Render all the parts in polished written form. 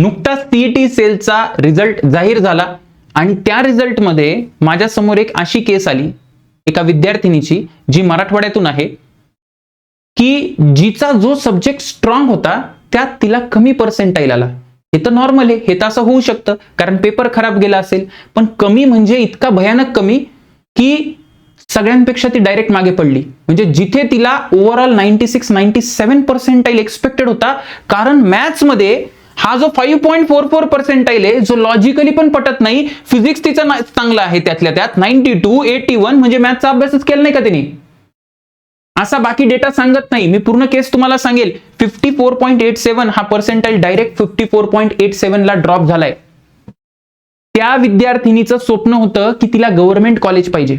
नुकताच CET सेलचा result जाहीर झाला आणि त्या रिझल्टमध्ये माझ्या समोर एक अशी केस आली एका विद्यार्थिनीची जी मराठवाड्यातून आहे की जिचा जो सब्जेक्ट स्ट्रॉंग होता त्यात तिला कमी पर्सेंटाईल आला. हे तर नॉर्मल आहे, हे तर असं होऊ शकतं कारण पेपर खराब गेला असेल, पण कमी म्हणजे इतका भयानक कमी की सगळ्यांपेक्षा ती डायरेक्ट मागे पडली. म्हणजे जिथे तिला ओव्हरऑल 96-97 पर्सेंटाईल एक्सपेक्टेड होता, कारण मॅथ्स मध्ये हा जो 5.44 पर्सेंटाईल आहे जो लॉजिकली पण पटत नाही. फिजिक्स तिचा चांगला आहे, त्यातल्या त्यात 92, 81, म्हणजे मॅथ्सचा अभ्यासच केला नाही का तिने, असा बाकी डेटा सांगत नाही. मी पूर्ण केस तुम्हाला सांगेल. 54.87 हा पर्सेंटाईल डायरेक्ट 54.87 ला ड्रॉप झालाय. त्या विद्यार्थिनीचं स्वप्न होतं की तिला गव्हर्नमेंट कॉलेज पाहिजे.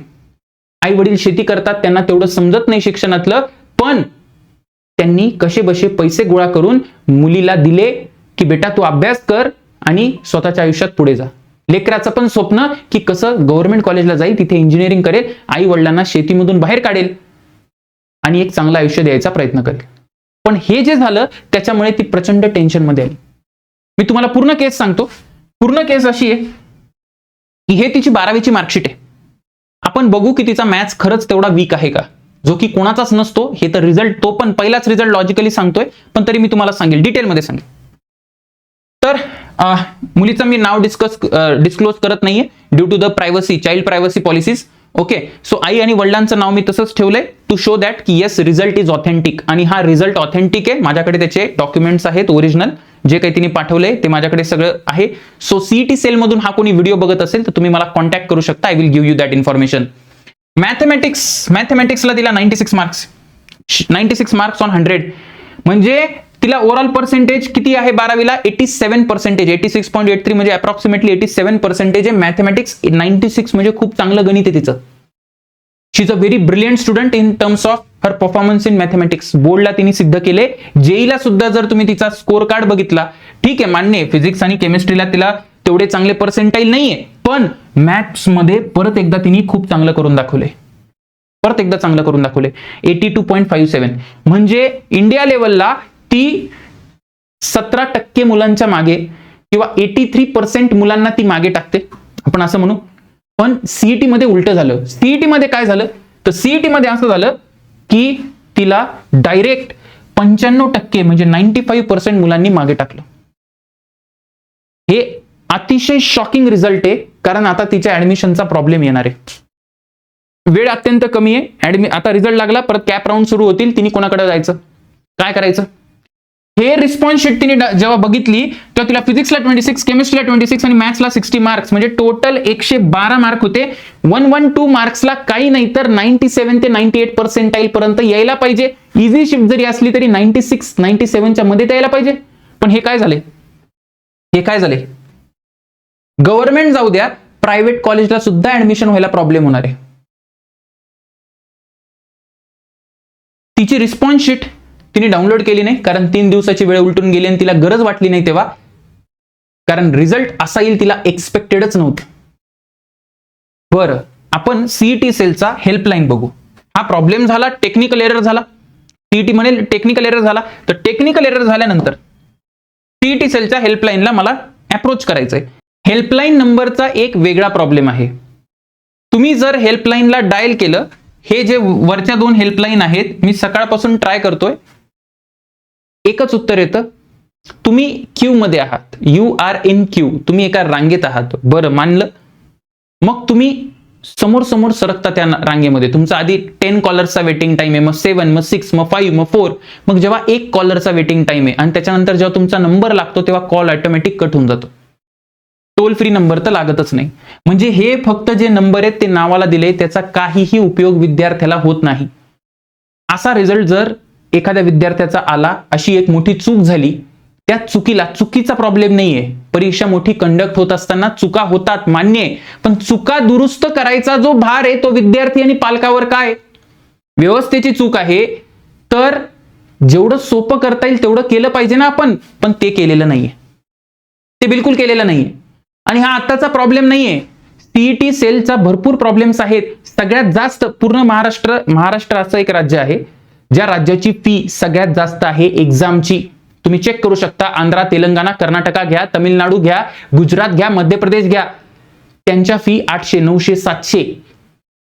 आई वडील शेती करतात, त्यांना तेवढं समजत नाही शिक्षणातलं, पण त्यांनी कसे बसे पैसे गोळा करून मुलीला दिले की बेटा तू अभ्यास कर आणि स्वतःच्या आयुष्यात पुढे जा. लेकराचं पण स्वप्न की कसं गव्हर्नमेंट कॉलेजला जाईल, तिथे इंजिनिअरिंग करेल, आई वडिलांना शेतीमधून बाहेर काढेल आणि एक चांगलं आयुष्य द्यायचा प्रयत्न करेल. पण हे जे झालं त्याच्यामुळे ती प्रचंड टेन्शन मध्ये आली. मी तुम्हाला पूर्ण केस सांगतो. पूर्ण केस अशी आहे की हे तिची 12वीची मार्कशीट आहे. आपण बघू की तिचा मॅथ्स खरंच तेवढा वीक आहे का, जो की कोणाचाच नसतो. हे तर रिझल्ट, तो पण पहिलाच रिझल्ट लॉजिकली सांगतोय, पण तरी मी तुम्हाला सांगेल, डिटेलमध्ये सांगेल. तर मुलीचं मी नाव डिस्क्लोज करत नाहीये due to the privacy, child privacy policies. Okay, so आई आणि वडिलांचं नाव मी तसंच ठेवलंय टू शो दॅट की येस रिझल्ट इज ऑथेंटिक. आणि हा रिझल्ट ऑथेंटिक आहे. माझ्याकडे त्याचे डॉक्युमेंट्स आहेत ओरिजिनल, जे काही तिने पाठवलंय ते माझ्याकडे सगळं आहे. सो सीईटी सेल मधून हा कोणी व्हिडिओ बघत असेल तर तुम्ही मला कॉन्टॅक्ट करू शकता. I will give you that information. मॅथमॅटिक्सला दिला 96 मार्क्स, 96 मार्क्स ऑन 100. म्हणजे तिला ओव्हरऑल पर्सेंटेज किती आहे 12वीला? 87%. 86.83 म्हणजे अप्रॉक्सिमेटली 87% आहे. मॅथमॅटिक्स 96 म्हणजे खूप चांगलं गणित आहे तिचं. She is a very brilliant student in terms of her performance in mathematics. बोर्डला तिने सिद्ध केले. जेईला सुद्धा जर तुम्ही तिचा स्कोर कार्ड बघितला, ठीक आहे मान्य आहे फिजिक्स आणि केमिस्ट्रीला तिला तेवढे चांगले पर्सेंटाईल नाहीये, पण मॅथ्स मध्ये परत एकदा तिने खूप चांगलं करून दाखवले. 82.57 म्हणजे इंडिया लेवलला ती 17% मुलांच्या मागे किंवा 83% मुलांना ती मागे टाकते, आपण असं म्हणू. पण सीईटी मध्ये उलट झालं. सीईटी मध्ये काय झालं तर सीईटी मध्ये असं झालं की तिला डायरेक्ट 95% म्हणजे 95% मुलांनी मागे टाकलं. हे अतिशय शॉकिंग रिझल्ट आहे, कारण आता तिच्या ऍडमिशनचा प्रॉब्लेम येणार आहे. वेळ अत्यंत कमी आहे. आता रिझल्ट लागला, परत कॅप राऊंड सुरू होतील. तिने कोणाकडे जायचं, काय करायचं? हे रिस्पॉन्स शीट तिने जेव्हा बघितली तेव्हा तिला फिजिक्सला 26, केमिस्ट्रीला 26 आणि मॅथ्सला 60 मार्क्स, म्हणजे टोटल 112 मार्क होते. 112 मार्क्सला काही नाही तर 97 ते 98 पर्सेंटाईल पर्यंत यायला पाहिजे. इझी शिफ्ट जरी असली तरी 96-97च्या मध्ये यायला पाहिजे. पण हे काय झाले? गव्हर्नमेंट जाऊ द्या, प्रायव्हेट कॉलेजला सुद्धा ऍडमिशन व्हायला प्रॉब्लेम होणार आहे. तिची रिस्पॉन्स शीट तिने डाउनलोड केली नाही, कारण 3 दिवसाची वेळ उलटून गेली आणि तिला गरज वाटली नाही तेव्हा, कारण रिझल्ट असा येईल तिला एक्सपेक्टेडच नव्हतं. बरं, आपण सीईटी सेलचा हेल्पलाईन बघू. हा प्रॉब्लेम झाला, टेक्निकल एरर झाला. सीईटी मध्ये टेक्निकल एरर झाला, तर टेक्निकल एरर झाल्यानंतर सीईटी सेलच्या हेल्पलाईनला मला अप्रोच करायचंय. हेल्पलाईन नंबरचा एक वेगळा प्रॉब्लेम आहे. तुम्ही जर हेल्पलाईनला डायल केलं, हे जे वरच्या 2 हेल्पलाईन आहेत, मी सकाळपासून ट्राय करतोय, एकच उत्तर येतं, तुम्ही क्यू मध्ये आहात. यू आर इन क्यू, तुम्ही एका रांगेत आहात. बरं, मानलं. मग तुम्ही समोर समोर सरकता त्या रांगेमध्ये. तुमचा आधी 10 कॉलरचा वेटिंग टाइम आहे, मग 7, मग 6, मग 5, मग 4. मग जेव्हा 1 कॉलरचा वेटिंग टाइम आहे आणि त्याच्यानंतर जेव्हा तुमचा नंबर लागतो तेव्हा कॉल ऑटोमॅटिक कट होऊन जातो. टोल फ्री नंबर तर लागतच नाही. म्हणजे हे फक्त जे नंबर आहेत ते नावाला दिले, त्याचा काहीही उपयोग विद्यार्थ्याला होत नाही. असा रिझल्ट जर एखाद्या विद्यार्थ्याचा आला, अशी एक मोठी चूक झाली, त्या चुकीचा प्रॉब्लेम नाहीये. परीक्षा मोठी कंडक्ट होत असताना चुका होतात, मान्य आहे, पण चुका दुरुस्त करायचा जो भार आहे तो विद्यार्थी आणि पालकावर काय? व्यवस्थेची चूक आहे तर जेवढं सोपं करता येईल तेवढं केलं पाहिजे ना आपण, पण ते केलेलं नाहीये. ते बिलकुल केलेलं नाहीये. आणि हा आत्ताचा प्रॉब्लेम नाहीये. सीईटी सेलचा भरपूर प्रॉब्लेम्स आहेत. सगळ्यात जास्त पूर्ण महाराष्ट्र असं एक राज्य आहे ज्या राज्याची फी सगळ्यात जास्त आहे एक्झामची. तुम्ही चेक करू शकता. आंध्रा, तेलंगणा, कर्नाटका घ्या, तमिळनाडू घ्या, गुजरात घ्या, मध्य प्रदेश घ्या, त्यांच्या फी 800, 900, 700,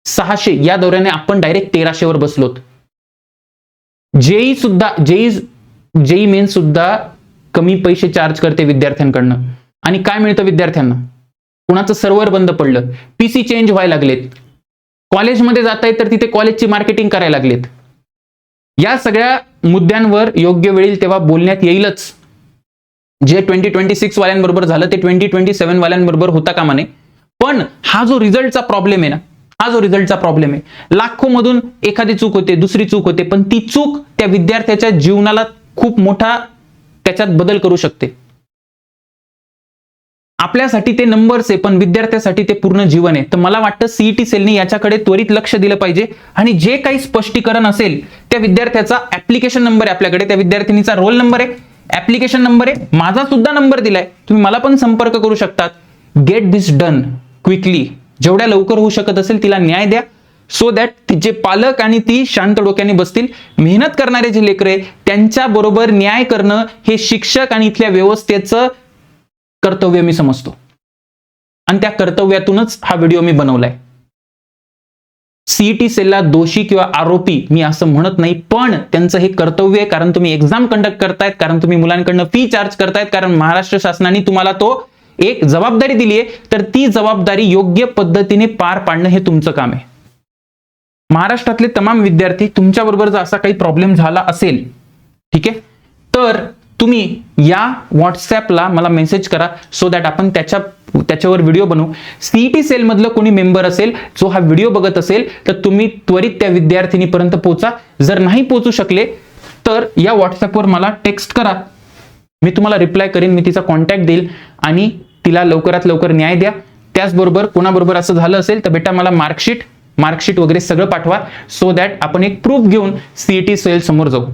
600 या दौऱ्याने आपण डायरेक्ट 1300 वर बसलोत. जेई मेन सुद्धा कमी पैसे चार्ज करते विद्यार्थ्यांकडनं. आणि काय मिळतं विद्यार्थ्यांना? कुणाचं सर्व्हर बंद पडलं, पीसी चेंज व्हायला लागलेत, कॉलेजमध्ये जात आहेत तर तिथे कॉलेजची मार्केटिंग करायला लागलेत. या सगळ्या मुद्द्यांवर योग्य वेळी तेव्हा बोलण्यात येईलच. जे 2026 वाल्यांबरोबर झालं ते 2027 वाल्यांबरोबर होता कामा नये. पण हा जो रिझल्टचा प्रॉब्लेम आहे ना, हा जो रिझल्टचा प्रॉब्लेम आहे, लाखो मधून एखादी चूक होते, दुसरी चूक होते, पण ती चूक त्या विद्यार्थ्याच्या जीवनाला खूप मोठा त्याच्यात बदल करू शकते. आपल्यासाठी ते नंबर्स आहे, पण विद्यार्थ्यासाठी ते पूर्ण जीवन आहे. तर मला वाटतं सीईटी सेलने याच्याकडे त्वरित लक्ष दिलं पाहिजे आणि जे काही स्पष्टीकरण असेल त्या विद्यार्थ्याचा ऍप्लिकेशन नंबर आहे आपल्याकडे, त्या विद्यार्थिनीचा रोल नंबर आहे, ऍप्लिकेशन नंबर आहे, माझा सुद्धा नंबर दिलाय, तुम्ही मला पण संपर्क करू शकतात. Get this done quickly. जेवढ्या लवकर होऊ शकत असेल तिला न्याय द्या, सो दॅट तिचे पालक आणि ती शांत डोक्याने बसतील. मेहनत करणारे जे लेकरे त्यांच्या बरोबर न्याय करणं हे शिक्षक आणि इथल्या व्यवस्थेचं कर्तव्य मी समजतो आणि त्या कर्तव्यातूनच हा व्हिडिओ मी बनवलाय. सीईटी सेलला दोषी किंवा आरोपी मी असं म्हणत नाही, पण त्यांचं हे कर्तव्य आहे. कारण तुम्ही एक्झाम कंडक्ट करतायत, कारण तुम्ही मुलांकडनं फी चार्ज करतायत, कारण महाराष्ट्र शासनाने तुम्हाला तो एक जबाबदारी दिली आहे, तर ती जबाबदारी योग्य पद्धतीने पार पाडणं हे तुमचं काम आहे. महाराष्ट्रातले तमाम विद्यार्थी तुमच्याबरोबर जर असा काही प्रॉब्लेम झाला असेल, ठीक आहे, तर तुम्ही या व्हॉट्सॲपला मला मेसेज करा, सो दॅट आपण त्याच्यावर व्हिडिओ बनवू. सीईटी सेल मधलं कोणी मेंबर असेल जो हा व्हिडिओ बघत असेल तर तुम्ही त्वरित त्या विद्यार्थिनीपर्यंत पोहोचा. जर नाही पोहोचू शकले तर या व्हॉट्सॲपवर मला टेक्स्ट करा, मी तुम्हाला रिप्लाय करेन, मी तिचा कॉन्टॅक्ट देईल आणि तिला लवकरात लवकर न्याय द्या. त्याचबरोबर कोणाबरोबर असं झालं असेल तर बेटा मला मार्कशीट वगैरे सगळं पाठवा, सो दॅट आपण एक प्रूफ घेऊन सीईटी सेल समोर जाऊ.